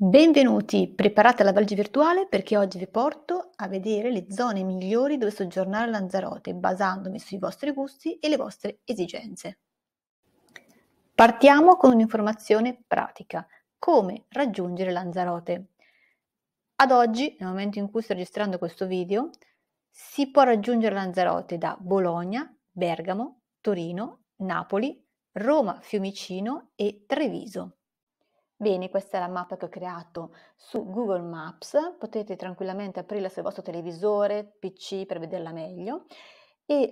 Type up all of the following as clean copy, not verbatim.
Benvenuti, preparate la valigia virtuale perché oggi vi porto a vedere le zone migliori dove soggiornare a Lanzarote, basandomi sui vostri gusti e le vostre esigenze. Partiamo con un'informazione pratica: come raggiungere Lanzarote. Ad oggi, nel momento in cui sto registrando questo video, si può raggiungere Lanzarote da Bologna, Bergamo, Torino, Napoli, Roma Fiumicino e Treviso. Bene, questa è la mappa che ho creato su Google Maps, potete tranquillamente aprirla sul vostro televisore, PC per vederla meglio e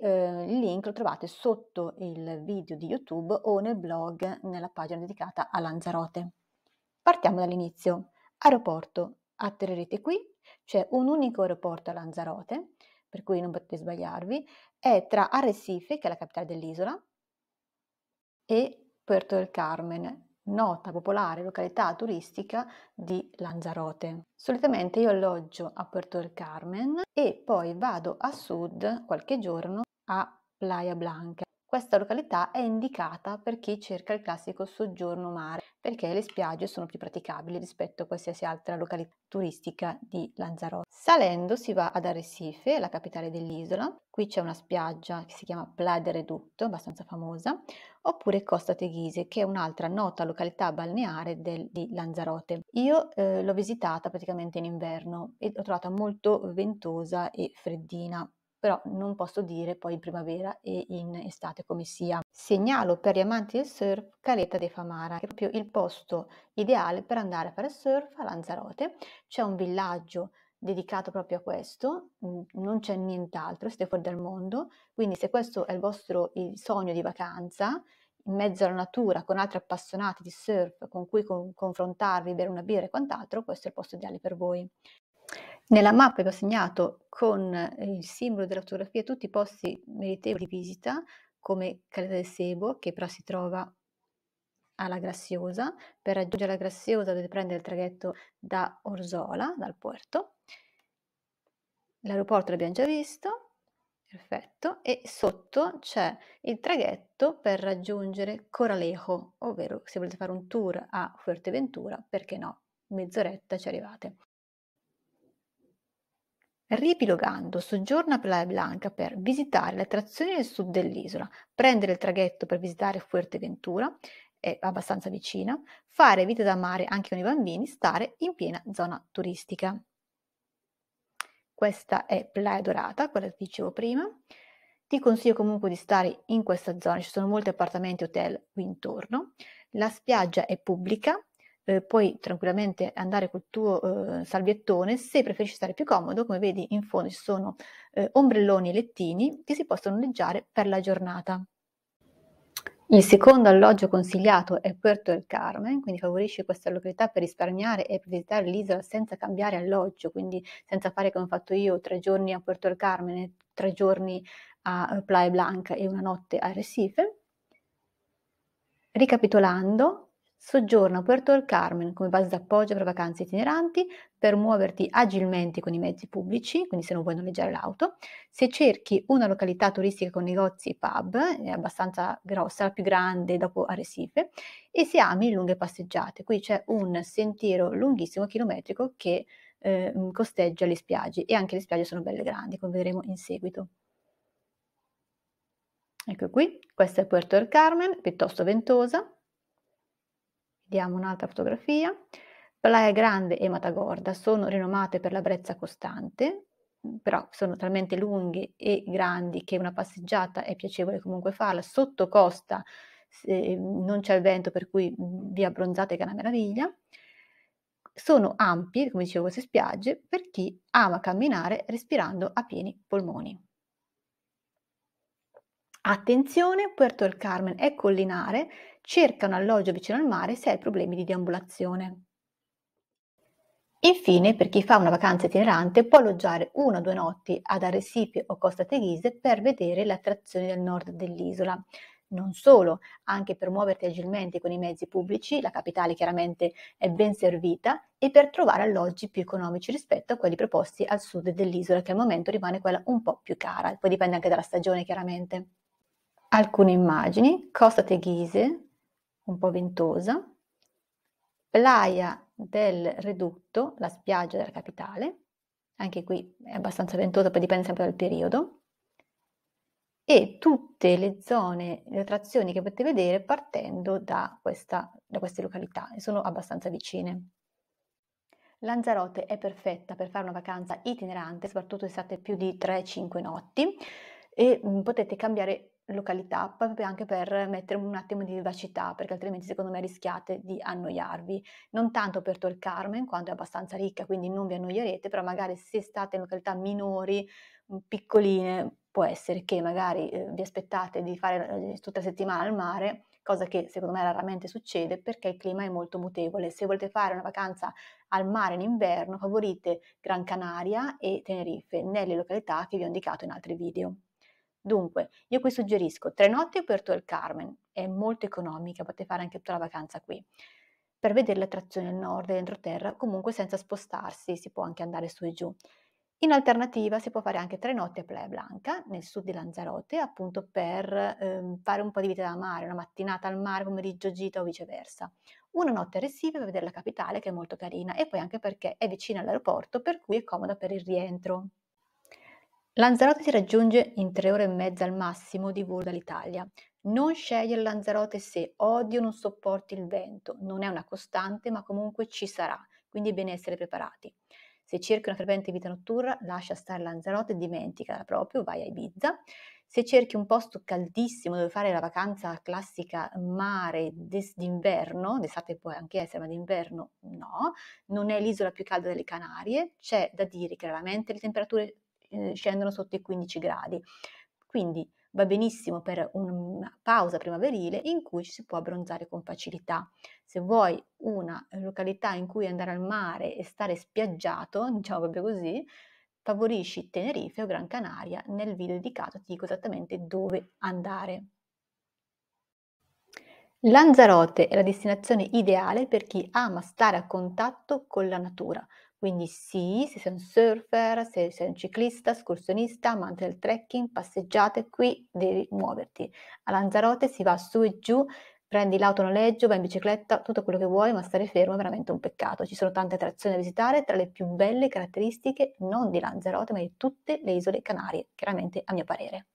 il link lo trovate sotto il video di YouTube o nel blog nella pagina dedicata a Lanzarote. Partiamo dall'inizio. Aeroporto, atterrerete qui, c'è un unico aeroporto a Lanzarote, per cui non potete sbagliarvi, è tra Arrecife, che è la capitale dell'isola, e Puerto del Carmen, nota popolare località turistica di Lanzarote. Solitamente io alloggio a Puerto del Carmen e poi vado a sud qualche giorno a Playa Blanca. Questa località è indicata per chi cerca il classico soggiorno mare, perché le spiagge sono più praticabili rispetto a qualsiasi altra località turistica di Lanzarote. Salendo si va ad Arrecife, la capitale dell'isola. Qui c'è una spiaggia che si chiama Playa del Reducto, abbastanza famosa, oppure Costa Teguise, che è un'altra nota località balneare di Lanzarote. Io l'ho visitata praticamente in inverno e l'ho trovata molto ventosa e freddina, però non posso dire poi in primavera e in estate come sia. Segnalo per gli amanti del surf Caleta de Famara, che è proprio il posto ideale per andare a fare surf a Lanzarote. C'è un villaggio dedicato proprio a questo, non c'è nient'altro, siete fuori dal mondo, quindi se questo è il sogno di vacanza, in mezzo alla natura, con altri appassionati di surf con cui confrontarvi, bere una birra e quant'altro, questo è il posto ideale per voi. Nella mappa vi ho segnato con il simbolo della fotografia tutti i posti meritevoli di visita, come Caleta del Sebo, che però si trova alla Graciosa. Per raggiungere la Graciosa dovete prendere il traghetto da Orsola, dal porto. L'aeroporto l'abbiamo già visto, perfetto, e sotto c'è il traghetto per raggiungere Coralejo, ovvero se volete fare un tour a Fuerteventura, perché no, mezz'oretta ci arrivate. Riepilogando, soggiorna a Playa Blanca per visitare le attrazioni del sud dell'isola, prendere il traghetto per visitare Fuerteventura, è abbastanza vicina, fare vita da mare anche con i bambini, stare in piena zona turistica. Questa è Playa Dorata, quella che dicevo prima. Ti consiglio comunque di stare in questa zona, ci sono molti appartamenti e hotel qui intorno. La spiaggia è pubblica, puoi tranquillamente andare col tuo salviettone. Se preferisci stare più comodo, come vedi in fondo ci sono ombrelloni e lettini che si possono noleggiare per la giornata. Il secondo alloggio consigliato è Puerto del Carmen, quindi favorisce questa località per risparmiare e per visitare l'isola senza cambiare alloggio, quindi senza fare come ho fatto io 3 giorni a Puerto del Carmen e 3 giorni a Playa Blanca e una notte a Recife. Ricapitolando, soggiorna a Puerto del Carmen come base d'appoggio per vacanze itineranti, per muoverti agilmente con i mezzi pubblici, quindi se non vuoi noleggiare l'auto. Se cerchi una località turistica con negozi e pub, è abbastanza grossa, la più grande dopo Arrecife, e se ami lunghe passeggiate. Qui c'è un sentiero lunghissimo, chilometrico, che costeggia le spiagge, e anche le spiagge sono belle grandi, come vedremo in seguito. Ecco qui, questa è Puerto del Carmen, piuttosto ventosa. Vediamo un'altra fotografia. Playa Grande e Matagorda sono rinomate per la brezza costante, però sono talmente lunghe e grandi che una passeggiata è piacevole comunque farla. Sotto costa non c'è il vento, per cui vi abbronzate, che è una meraviglia. Sono ampie, come dicevo, queste spiagge per chi ama camminare respirando a pieni polmoni. Attenzione, Puerto del Carmen è collinare, cerca un alloggio vicino al mare se hai problemi di deambulazione. Infine, per chi fa una vacanza itinerante, può alloggiare 1 o 2 notti ad Arrecife o Costa Teguise per vedere le attrazioni del nord dell'isola. Non solo, anche per muoverti agilmente con i mezzi pubblici, la capitale chiaramente è ben servita, e per trovare alloggi più economici rispetto a quelli proposti al sud dell'isola, che al momento rimane quella un po' più cara, poi dipende anche dalla stagione chiaramente. Alcune immagini: Costa Teguise, un po' ventosa, Playa del Redutto, la spiaggia della capitale, anche qui è abbastanza ventosa, poi dipende sempre dal periodo, e tutte le zone, le attrazioni che potete vedere partendo da queste località, e sono abbastanza vicine. Lanzarote è perfetta per fare una vacanza itinerante, soprattutto se state più di 3-5 notti, e potete cambiare località proprio anche per mettere un attimo di vivacità, perché altrimenti secondo me rischiate di annoiarvi. Non tanto per Tor Carmen, quanto è abbastanza ricca, quindi non vi annoierete, però magari se state in località minori, piccoline, può essere che magari vi aspettate di fare tutta la settimana al mare, cosa che secondo me raramente succede perché il clima è molto mutevole. Se volete fare una vacanza al mare in inverno, favorite Gran Canaria e Tenerife nelle località che vi ho indicato in altri video. Dunque, io qui suggerisco 3 notti a Puerto del Carmen, è molto economica, potete fare anche tutta la vacanza qui. Per vedere le attrazioni al nord e dentro comunque senza spostarsi, si può anche andare su e giù. In alternativa si può fare anche 3 notti a Playa Blanca, nel sud di Lanzarote, appunto per fare un po' di vita da mare, una mattinata al mare, pomeriggio gita o viceversa. Una notte a Recife per vedere la capitale che è molto carina e poi anche perché è vicina all'aeroporto per cui è comoda per il rientro. Lanzarote si raggiunge in 3 ore e mezza al massimo di volo dall'Italia. Non scegliere Lanzarote se odio non sopporti il vento, non è una costante ma comunque ci sarà, quindi è bene essere preparati. Se cerchi una frequente vita notturna, lascia stare Lanzarote e dimenticala proprio, vai a Ibiza. Se cerchi un posto caldissimo dove fare la vacanza classica mare d'inverno, d'estate può anche essere, ma d'inverno no, non è l'isola più calda delle Canarie, c'è da dire che raramente le temperature scendono sotto i 15 gradi. Quindi va benissimo per una pausa primaverile in cui ci si può abbronzare con facilità. Se vuoi una località in cui andare al mare e stare spiaggiato, diciamo proprio così, favorisci Tenerife o Gran Canaria. Nel video dedicato ti dico esattamente dove andare. Lanzarote è la destinazione ideale per chi ama stare a contatto con la natura. Quindi sì, se sei un surfer, se sei un ciclista, escursionista, amante del trekking, passeggiate, qui devi muoverti. A Lanzarote si va su e giù, prendi l'auto a noleggio, vai in bicicletta, tutto quello che vuoi, ma stare fermo è veramente un peccato. Ci sono tante attrazioni da visitare, tra le più belle caratteristiche non di Lanzarote, ma di tutte le isole Canarie, chiaramente a mio parere.